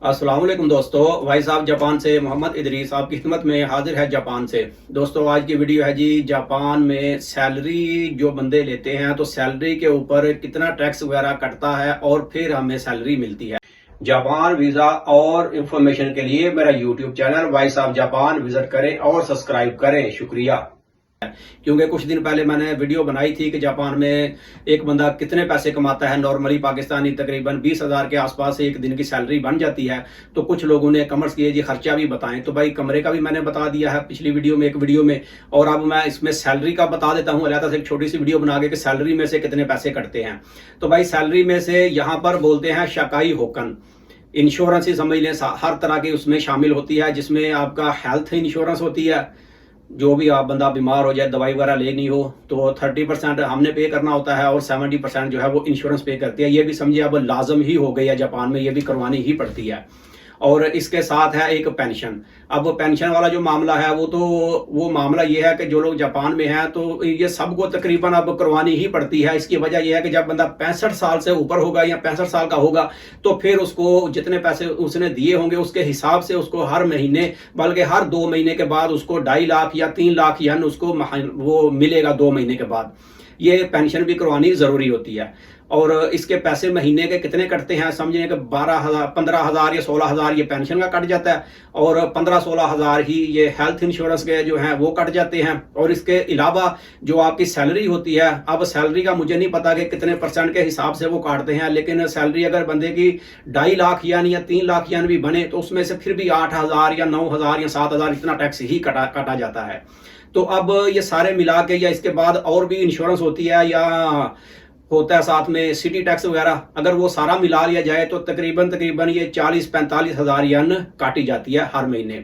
अस्सलाम वालेकुम दोस्तों। भाई साहब जापान से मोहम्मद इदरीस आपकी खिदमत में हाजिर है जापान से। दोस्तों आज की वीडियो है जी, जापान में सैलरी जो बंदे लेते हैं तो सैलरी के ऊपर कितना टैक्स वगैरह कटता है और फिर हमें सैलरी मिलती है। जापान वीज़ा और इंफॉर्मेशन के लिए मेरा यूट्यूब चैनल भाई साहब जापान विजिट करें और सब्सक्राइब करें, शुक्रिया। क्योंकि कुछ दिन पहले मैंने वीडियो बनाई थी कि जापान में एक बंदा कितने पैसे कमाता है। नॉर्मली पाकिस्तानी तकरीबन 20,000 के आसपास एक दिन की सैलरी बन जाती है। तो कुछ लोगों ने कमेंट्स किए जी खर्चा भी बताएं, तो भाई कमरे का भी मैंने बता दिया है पिछली वीडियो में, एक वीडियो में। और अब मैं इसमें सैलरी का बता देता हूँ अलग से एक छोटी सी वीडियो बना के कि सैलरी में से कितने पैसे कटते हैं। तो भाई सैलरी में से यहाँ पर बोलते हैं शकाई होकन, इंश्योरेंस ही समझ लें, हर तरह की उसमें शामिल होती है, जिसमें आपका हेल्थ इंश्योरेंस होती है। जो भी आप बंदा बीमार हो जाए, दवाई वगैरह लेनी हो तो 30% हमने पे करना होता है और 70% जो है वो इंश्योरेंस पे करती है। ये भी समझिए अब लाजम ही हो गई है जापान में, ये भी करवानी ही पड़ती है। और इसके साथ है एक पेंशन। अब पेंशन वाला जो मामला है वो मामला ये है कि जो लोग जापान में हैं तो ये सबको तकरीबन अब करवानी ही पड़ती है। इसकी वजह यह है कि जब बंदा 65 साल से ऊपर होगा या 65 साल का होगा तो फिर उसको जितने पैसे उसने दिए होंगे उसके हिसाब से उसको हर महीने, बल्कि हर 2 महीने के बाद उसको 2.5 लाख या 3 लाख यानी उसको वो मिलेगा 2 महीने के बाद। ये पेंशन भी करवानी जरूरी होती है। और इसके पैसे महीने के कितने कटते हैं समझिए कि 12,000, 15,000 या 16,000 ये पेंशन का कट जाता है और 15-16,000 ही ये हेल्थ इंश्योरेंस के जो हैं वो कट जाते हैं। और इसके अलावा जो आपकी सैलरी होती है, अब सैलरी का मुझे नहीं पता कि कितने परसेंट के हिसाब से वो काटते हैं, लेकिन सैलरी अगर बंदे की 2.5 लाख यानी या 3 लाख यानी भी बने तो उसमें से फिर भी 8,000 या 9,000 या 7,000 इतना टैक्स ही काटा जाता है। तो अब ये सारे मिला के या इसके बाद और भी इंश्योरेंस होती है या होता है साथ में सिटी टैक्स वगैरह, अगर वो सारा मिला लिया जाए तो तकरीबन ये 40-45 हज़ार यन काटी जाती है हर महीने।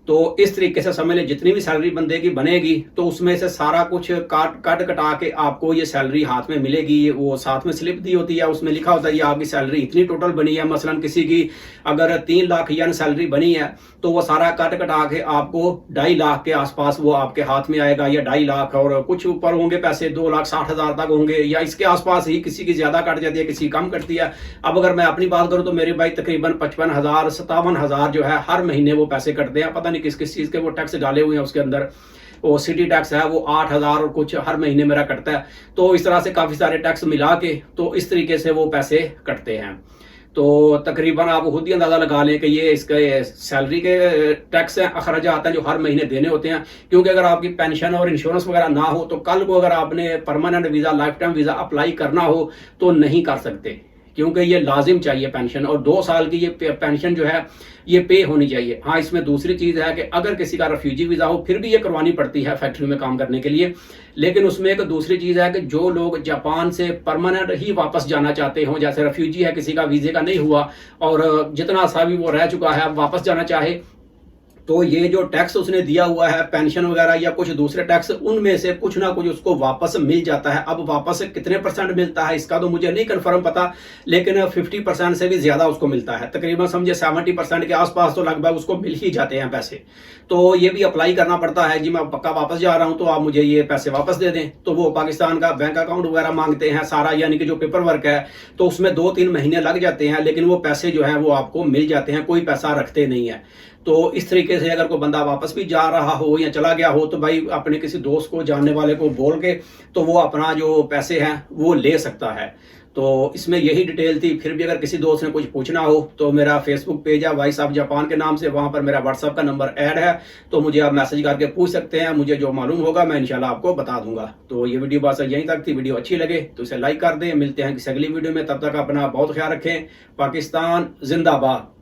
तो इस तरीके से समझ लें जितनी भी सैलरी बंदे की बनेगी तो उसमें से सारा कुछ कटा के आपको ये सैलरी हाथ में मिलेगी। वो साथ में स्लिप दी होती है, उसमें लिखा होता है ये आपकी सैलरी इतनी टोटल बनी है। मसलन किसी की अगर 3 लाख यन सैलरी बनी है तो वो सारा कटा के आपको 2.5 लाख के आसपास वो आपके हाथ में आएगा, या 2.5 लाख और कुछ ऊपर होंगे पैसे, 2,60,000 तक होंगे या इसके आसपास ही। किसी की ज्यादा कट जाती है, किसी कम कटती है। अब अगर मैं अपनी बात करूं तो मेरे भाई तकरीबन 55,000 57,000 जो है हर महीने वो पैसे कटते हैं। पता नहीं किस किस चीज के वो टैक्स डाले हुए हैं उसके अंदर। वो सिटी टैक्स है वो 8,000 और कुछ हर महीने मेरा कटता है। तो इस तरह से काफी सारे टैक्स मिला के तो इस तरीके से वो पैसे कटते हैं। तो तकरीबन आप खुद ही अंदाजा लगा लें कि ये इसके सैलरी के टैक्स हैं, अखराजात हैं जो हर महीने देने होते हैं। क्योंकि अगर आपकी पेंशन और इंश्योरेंस वगैरह ना हो तो कल को अगर आपने permanent visa, life time visa apply करना हो तो नहीं कर सकते, क्योंकि ये लाजिम चाहिए पेंशन। और 2 साल की ये पेंशन जो है ये पे होनी चाहिए। हाँ, इसमें दूसरी चीज है कि अगर किसी का रेफ्यूजी वीजा हो फिर भी ये करवानी पड़ती है फैक्ट्री में काम करने के लिए। लेकिन उसमें एक दूसरी चीज है कि जो लोग जापान से परमानेंट ही वापस जाना चाहते हो, जैसे रेफ्यूजी है, किसी का वीजे का नहीं हुआ और जितना सा भी वो रह चुका है अब वापस जाना चाहे, तो ये जो टैक्स उसने दिया हुआ है पेंशन वगैरह या कुछ दूसरे टैक्स, उनमें से कुछ ना कुछ उसको वापस मिल जाता है। अब वापस कितने परसेंट मिलता है इसका तो मुझे नहीं कंफर्म पता, लेकिन 50% से भी ज्यादा उसको मिलता है। तकरीबन समझे 70% के आसपास तो लगभग उसको मिल ही जाते हैं पैसे। तो ये भी अप्लाई करना पड़ता है जी, मैं पक्का वापस जा रहा हूं तो आप मुझे ये पैसे वापस दे दें। तो वो पाकिस्तान का बैंक अकाउंट वगैरह मांगते हैं सारा, यानी कि जो पेपर वर्क है, तो उसमें 2-3 महीने लग जाते हैं, लेकिन वो पैसे जो है वो आपको मिल जाते हैं, कोई पैसा रखते नहीं है। तो इस तरीके से अगर कोई बंदा वापस भी जा रहा हो या चला गया हो तो भाई अपने किसी दोस्त को, जानने वाले को बोल के तो वो अपना जो पैसे हैं वो ले सकता है। तो इसमें यही डिटेल थी। फिर भी अगर किसी दोस्त ने कुछ पूछना हो तो मेरा फेसबुक पेज है भाई साहब जापान के नाम से, वहां पर मेरा व्हाट्सएप का नंबर ऐड है, तो मुझे आप मैसेज करके पूछ सकते हैं। मुझे जो मालूम होगा मैं इंशाल्लाह आपको बता दूंगा। तो ये वीडियो बस यहीं तक थी। वीडियो अच्छी लगे तो इसे लाइक कर दें। मिलते हैं किसी अगली वीडियो में, तब तक अपना बहुत ख्याल रखें। पाकिस्तान जिंदाबाद।